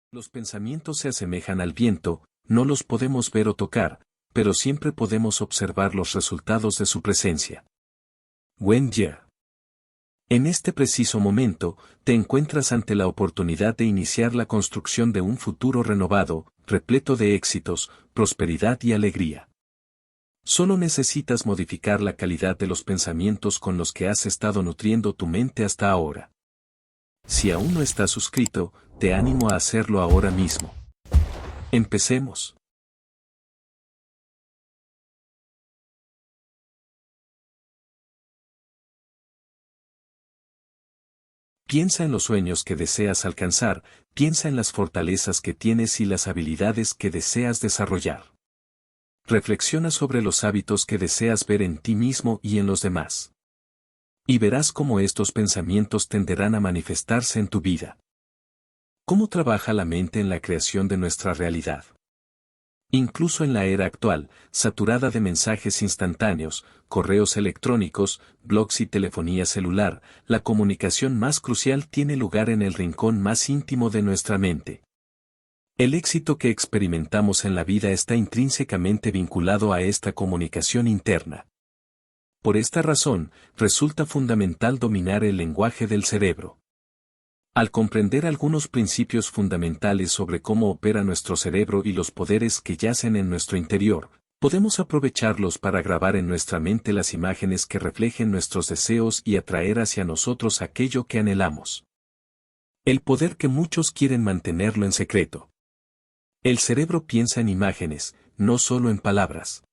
Los pensamientos se asemejan al viento, no los podemos ver o tocar, pero siempre podemos observar los resultados de su presencia. Wen Ye. En este preciso momento, te encuentras ante la oportunidad de iniciar la construcción de un futuro renovado, repleto de éxitos, prosperidad y alegría. Solo necesitas modificar la calidad de los pensamientos con los que has estado nutriendo tu mente hasta ahora. Si aún no estás suscrito, te animo a hacerlo ahora mismo. Empecemos. Piensa en los sueños que deseas alcanzar, piensa en las fortalezas que tienes y las habilidades que deseas desarrollar. Reflexiona sobre los hábitos que deseas ver en ti mismo y en los demás. Y verás cómo estos pensamientos tenderán a manifestarse en tu vida. ¿Cómo trabaja la mente en la creación de nuestra realidad? Incluso en la era actual, saturada de mensajes instantáneos, correos electrónicos, blogs y telefonía celular, la comunicación más crucial tiene lugar en el rincón más íntimo de nuestra mente. El éxito que experimentamos en la vida está intrínsecamente vinculado a esta comunicación interna. Por esta razón, resulta fundamental dominar el lenguaje del cerebro. Al comprender algunos principios fundamentales sobre cómo opera nuestro cerebro y los poderes que yacen en nuestro interior, podemos aprovecharlos para grabar en nuestra mente las imágenes que reflejen nuestros deseos y atraer hacia nosotros aquello que anhelamos. El poder que muchos quieren mantenerlo en secreto. El cerebro piensa en imágenes, no solo en palabras.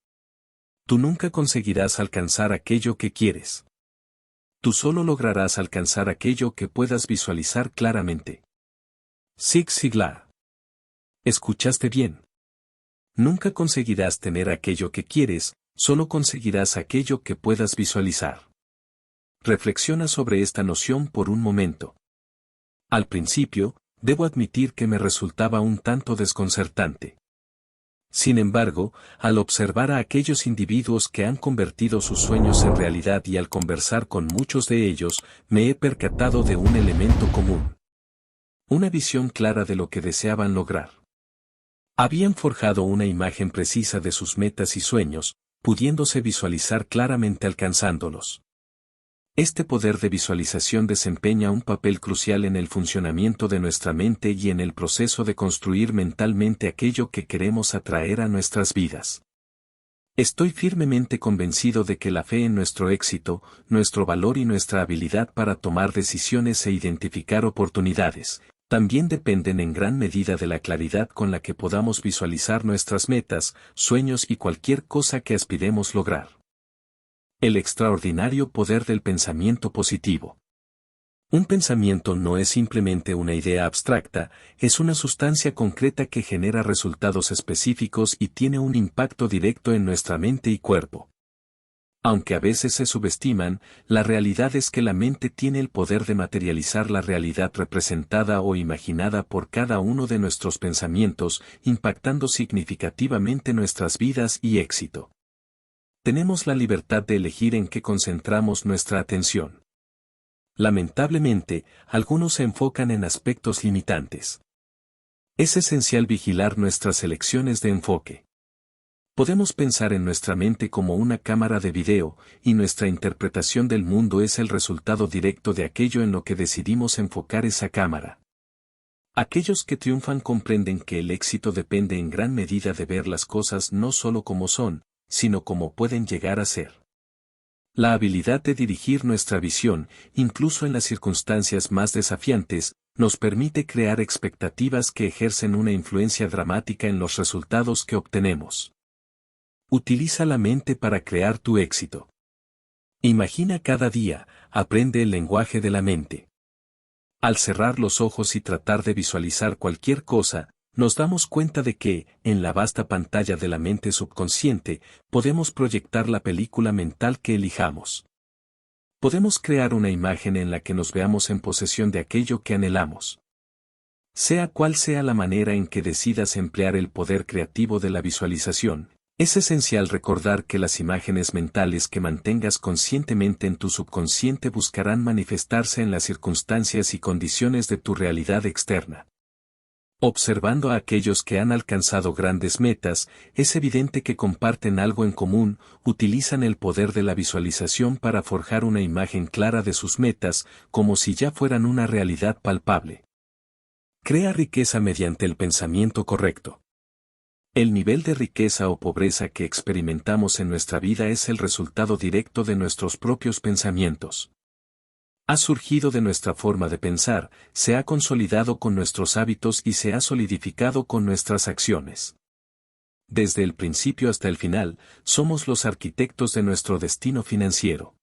Tú nunca conseguirás alcanzar aquello que quieres. Tú solo lograrás alcanzar aquello que puedas visualizar claramente. Zig Ziglar. ¿Escuchaste bien? Nunca conseguirás tener aquello que quieres, solo conseguirás aquello que puedas visualizar. Reflexiona sobre esta noción por un momento. Al principio, debo admitir que me resultaba un tanto desconcertante. Sin embargo, al observar a aquellos individuos que han convertido sus sueños en realidad y al conversar con muchos de ellos, me he percatado de un elemento común. Una visión clara de lo que deseaban lograr. Habían forjado una imagen precisa de sus metas y sueños, pudiéndose visualizar claramente alcanzándolos. Este poder de visualización desempeña un papel crucial en el funcionamiento de nuestra mente y en el proceso de construir mentalmente aquello que queremos atraer a nuestras vidas. Estoy firmemente convencido de que la fe en nuestro éxito, nuestro valor y nuestra habilidad para tomar decisiones e identificar oportunidades, también dependen en gran medida de la claridad con la que podamos visualizar nuestras metas, sueños y cualquier cosa que aspiremos lograr. El extraordinario poder del pensamiento positivo. Un pensamiento no es simplemente una idea abstracta, es una sustancia concreta que genera resultados específicos y tiene un impacto directo en nuestra mente y cuerpo. Aunque a veces se subestiman, la realidad es que la mente tiene el poder de materializar la realidad representada o imaginada por cada uno de nuestros pensamientos, impactando significativamente nuestras vidas y éxito. Tenemos la libertad de elegir en qué concentramos nuestra atención. Lamentablemente, algunos se enfocan en aspectos limitantes. Es esencial vigilar nuestras elecciones de enfoque. Podemos pensar en nuestra mente como una cámara de video, y nuestra interpretación del mundo es el resultado directo de aquello en lo que decidimos enfocar esa cámara. Aquellos que triunfan comprenden que el éxito depende en gran medida de ver las cosas no solo como son, sino como pueden llegar a ser. La habilidad de dirigir nuestra visión, incluso en las circunstancias más desafiantes, nos permite crear expectativas que ejercen una influencia dramática en los resultados que obtenemos. Utiliza la mente para crear tu éxito. Imagina cada día, aprende el lenguaje de la mente. Al cerrar los ojos y tratar de visualizar cualquier cosa, nos damos cuenta de que, en la vasta pantalla de la mente subconsciente, podemos proyectar la película mental que elijamos. Podemos crear una imagen en la que nos veamos en posesión de aquello que anhelamos. Sea cual sea la manera en que decidas emplear el poder creativo de la visualización, es esencial recordar que las imágenes mentales que mantengas conscientemente en tu subconsciente buscarán manifestarse en las circunstancias y condiciones de tu realidad externa. Observando a aquellos que han alcanzado grandes metas, es evidente que comparten algo en común, utilizan el poder de la visualización para forjar una imagen clara de sus metas, como si ya fueran una realidad palpable. Crea riqueza mediante el pensamiento correcto. El nivel de riqueza o pobreza que experimentamos en nuestra vida es el resultado directo de nuestros propios pensamientos. Ha surgido de nuestra forma de pensar, se ha consolidado con nuestros hábitos y se ha solidificado con nuestras acciones. Desde el principio hasta el final, somos los arquitectos de nuestro destino financiero.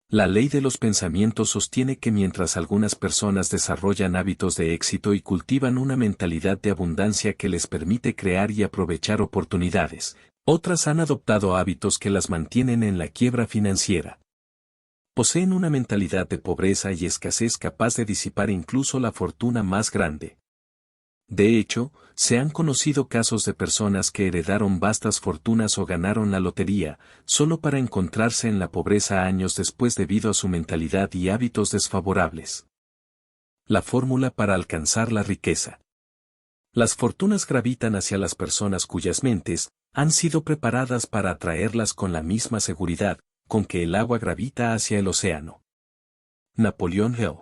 La ley de los pensamientos sostiene que mientras algunas personas desarrollan hábitos de éxito y cultivan una mentalidad de abundancia que les permite crear y aprovechar oportunidades, otras han adoptado hábitos que las mantienen en la quiebra financiera. Poseen una mentalidad de pobreza y escasez capaz de disipar incluso la fortuna más grande. De hecho, se han conocido casos de personas que heredaron vastas fortunas o ganaron la lotería, solo para encontrarse en la pobreza años después debido a su mentalidad y hábitos desfavorables. La fórmula para alcanzar la riqueza. Las fortunas gravitan hacia las personas cuyas mentes han sido preparadas para atraerlas con la misma seguridad con que el agua gravita hacia el océano. Napoleon Hill.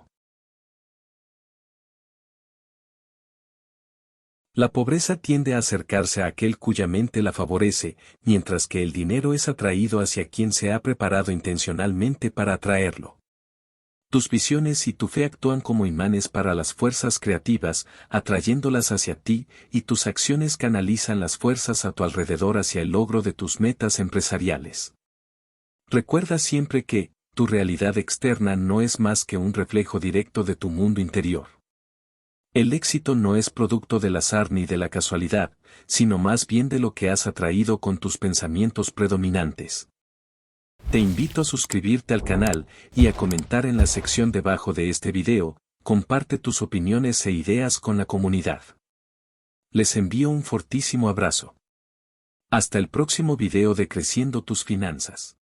La pobreza tiende a acercarse a aquel cuya mente la favorece, mientras que el dinero es atraído hacia quien se ha preparado intencionalmente para atraerlo. Tus visiones y tu fe actúan como imanes para las fuerzas creativas, atrayéndolas hacia ti, y tus acciones canalizan las fuerzas a tu alrededor hacia el logro de tus metas empresariales. Recuerda siempre que, tu realidad externa no es más que un reflejo directo de tu mundo interior. El éxito no es producto del azar ni de la casualidad, sino más bien de lo que has atraído con tus pensamientos predominantes. Te invito a suscribirte al canal y a comentar en la sección debajo de este video, comparte tus opiniones e ideas con la comunidad. Les envío un fortísimo abrazo. Hasta el próximo video de Creciendo tus finanzas.